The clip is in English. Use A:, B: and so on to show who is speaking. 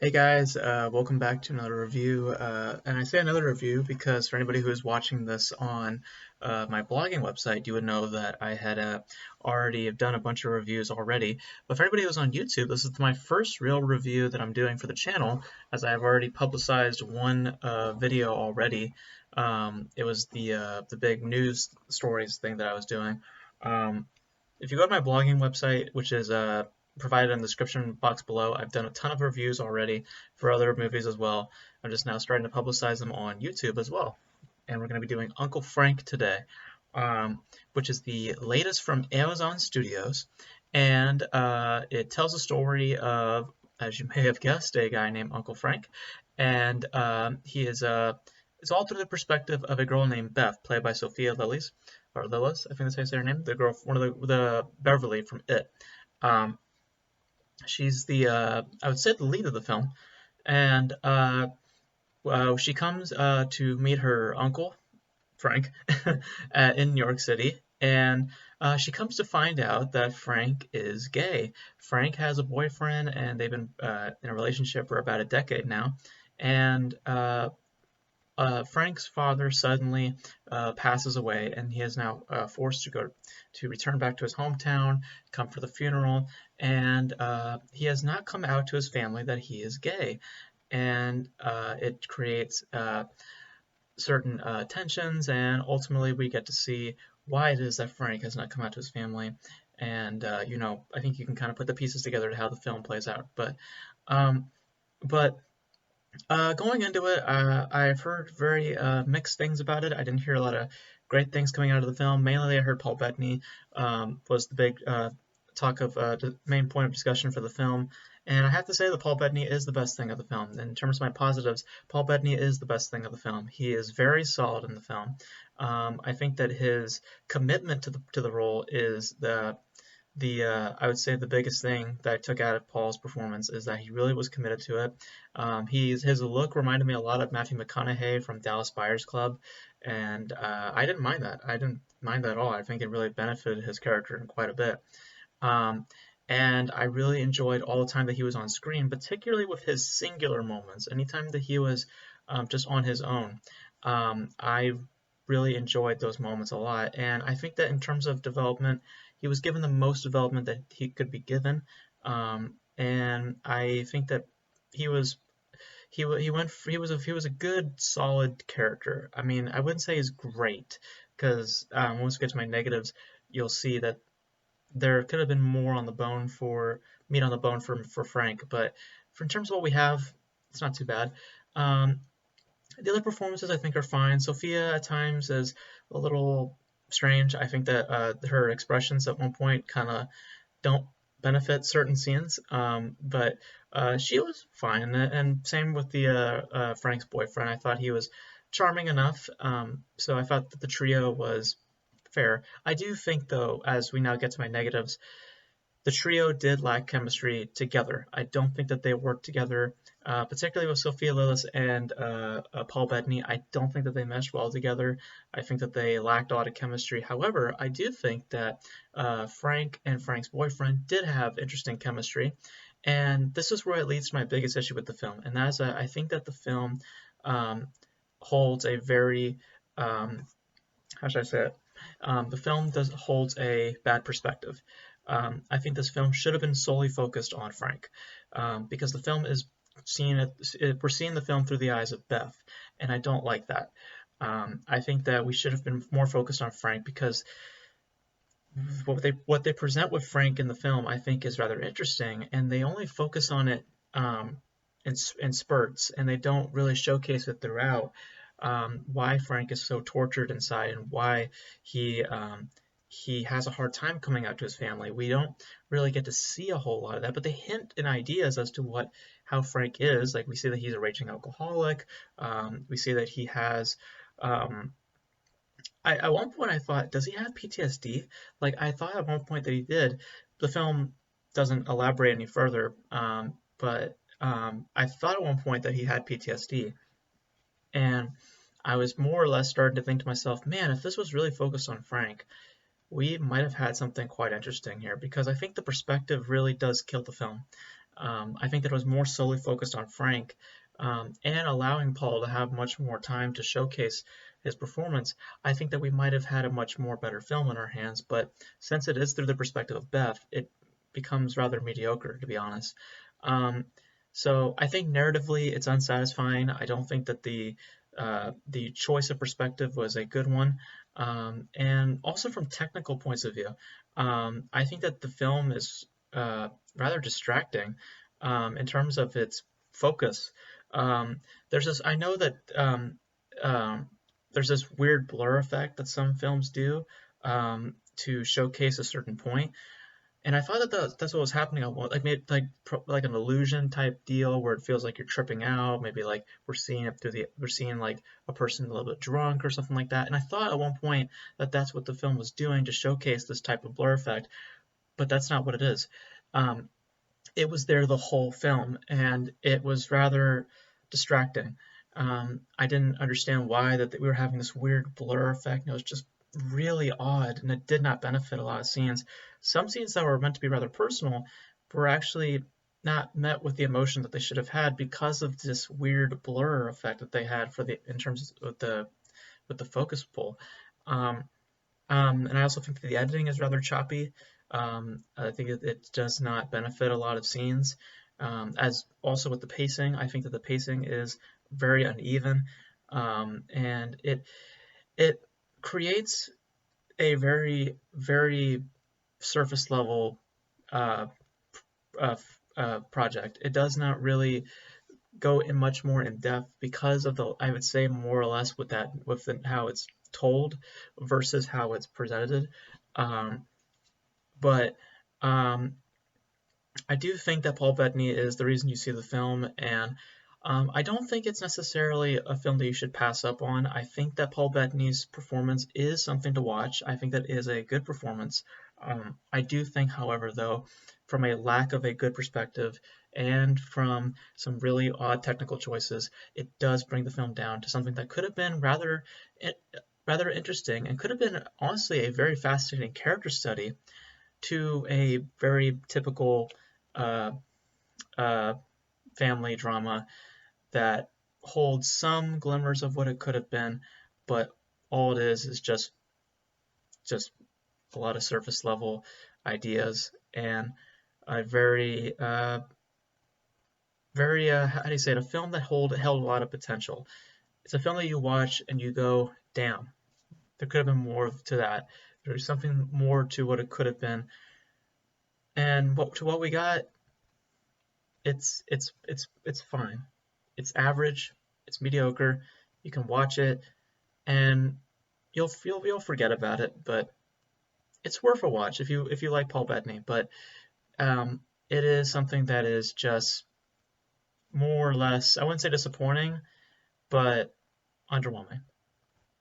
A: Hey guys, welcome back to another review. And I say another review because for anybody who is watching this on my blogging website, you would know that I had already have done a bunch of reviews already. But for anybody who's on YouTube, this is my first real review that I'm doing for the channel, as I have already publicized one video already. It was the big news stories thing that I was doing. Um, if you go to my blogging website, which is provided in the description box below, I've done a ton of reviews already for other movies as well. I'm just now starting to publicize them on YouTube as well. And we're going to be doing Uncle Frank today, which is the latest from Amazon Studios. And it tells a story of, as you may have guessed, a guy named Uncle Frank. And he is it's all through the perspective of a girl named Beth, played by Sophia Lillis, or Lillis, I think that's how you say her name, the girl, one of the Beverly from It. Um, she's I would say, the lead of the film, and she comes to meet her uncle Frank in New York City, and she comes to find out that Frank is gay. Frank has a boyfriend, and they've been in a relationship for about a decade now, and Frank's father suddenly passes away, and he is now forced to return back to his hometown, come for the funeral, and he has not come out to his family that he is gay, and it creates certain tensions, and ultimately we get to see why it is that Frank has not come out to his family, and I think you can kind of put the pieces together to how the film plays out, um, but going into it, I've heard very mixed things about it. I didn't hear a lot of great things coming out of the film. Mainly, I heard Paul Bettany was the big talk of the main point of discussion for the film. And I have to say that Paul Bettany is the best thing of the film. In terms of my positives, Paul Bettany is the best thing of the film. He is very solid in the film. I think that his commitment to the role is I would say the biggest thing that I took out of Paul's performance is that he really was committed to it. His look reminded me a lot of Matthew McConaughey from Dallas Buyers Club, and I didn't mind that. I didn't mind that at all. I think it really benefited his character quite a bit. Um, and I really enjoyed all the time that he was on screen, particularly with his singular moments. Anytime that he was just on his own, I really enjoyed those moments a lot. And I think that in terms of development, he was given the most development that he could be given. And I think that he was he was a good solid character. I mean, I wouldn't say he's great because once we get to my negatives, you'll see that there could have been more on the bone for meat on the bone for Frank. But in terms of what we have, it's not too bad. Um, the other performances I think are fine. Sophia at times is a little strange. I think that her expressions at one point kind of don't benefit certain scenes, but she was fine. And same with the Frank's boyfriend. I thought he was charming enough, so I thought that the trio was fair. I do think, though, as we now get to my negatives, the trio did lack chemistry together. I don't think that they worked together, particularly with Sophia Lillis and Paul Bettany. I don't think that they meshed well together. I think that they lacked a lot of chemistry. However, I do think that Frank and Frank's boyfriend did have interesting chemistry, and this is where it leads to my biggest issue with the film, and that is that I think that the film holds a very how should I say it? The film holds a bad perspective. I think this film should have been solely focused on Frank, because the film is we're seeing the film through the eyes of Beth, and I don't like that. I think that we should have been more focused on Frank because what they present with Frank in the film, I think, is rather interesting, and they only focus on it in spurts, and they don't really showcase it throughout. Why Frank is so tortured inside, and why he has a hard time coming out to his family. We don't really get to see a whole lot of that, but they hint in ideas as to how Frank is. Like, we see that he's a raging alcoholic. We see that he has. At one point I thought, does he have PTSD? Like, I thought at one point that he did. The film doesn't elaborate any further, but I thought at one point that he had PTSD, and I was more or less starting to think to myself, man, if this was really focused on Frank, we might have had something quite interesting here, because I think the perspective really does kill the film. I think that it was more solely focused on Frank, and allowing Paul to have much more time to showcase his performance. I think that we might have had a much more better film in our hands, but since it is through the perspective of Beth, it becomes rather mediocre, to be honest. Um, so I think narratively it's unsatisfying. I don't think that the choice of perspective was a good one, and also from technical points of view, I think that the film is rather distracting in terms of its focus. There's this. I know that um, there's this weird blur effect that some films do to showcase a certain point, and I thought that that's what was happening on like maybe like an illusion type deal where it feels like you're tripping out. Maybe like we're seeing like a person a little bit drunk or something like that. And I thought at one point that that's what the film was doing to showcase this type of blur effect, but that's not what it is. Um, it was there the whole film, and it was rather distracting. I didn't understand why that we were having this weird blur effect. And it was just really odd, and it did not benefit a lot of scenes. Some scenes that were meant to be rather personal were actually not met with the emotion that they should have had because of this weird blur effect that they had for the in terms of the focus pull. Um, and I also think that the editing is rather choppy. I think it does not benefit a lot of scenes. As also with the pacing, I think that the pacing is very uneven, and it creates a very surface level uh, project. It does not really go in much more in depth because of the, I would say, more or less how it's told versus how it's presented. Um, but um, I do think that Paul Bettany is the reason you see the film, and I don't think it's necessarily a film that you should pass up on. I think that Paul Bettany's performance is something to watch. I think that is a good performance. I do think, however, though, from a lack of a good perspective and from some really odd technical choices, it does bring the film down to something that could have been rather interesting and could have been honestly a very fascinating character study to a very typical uh, uh, family drama that holds some glimmers of what it could have been, but all it is just a lot of surface level ideas and a very how do you say it, a film that held a lot of potential. It's a film that you watch and you go, damn, there could have been more to that. There's something more to what it could have been, and what we got, it's fine. It's average. It's mediocre. You can watch it and you'll forget about it, but it's worth a watch if you like Paul Bettany. But it is something that is just more or less, I wouldn't say disappointing, but underwhelming.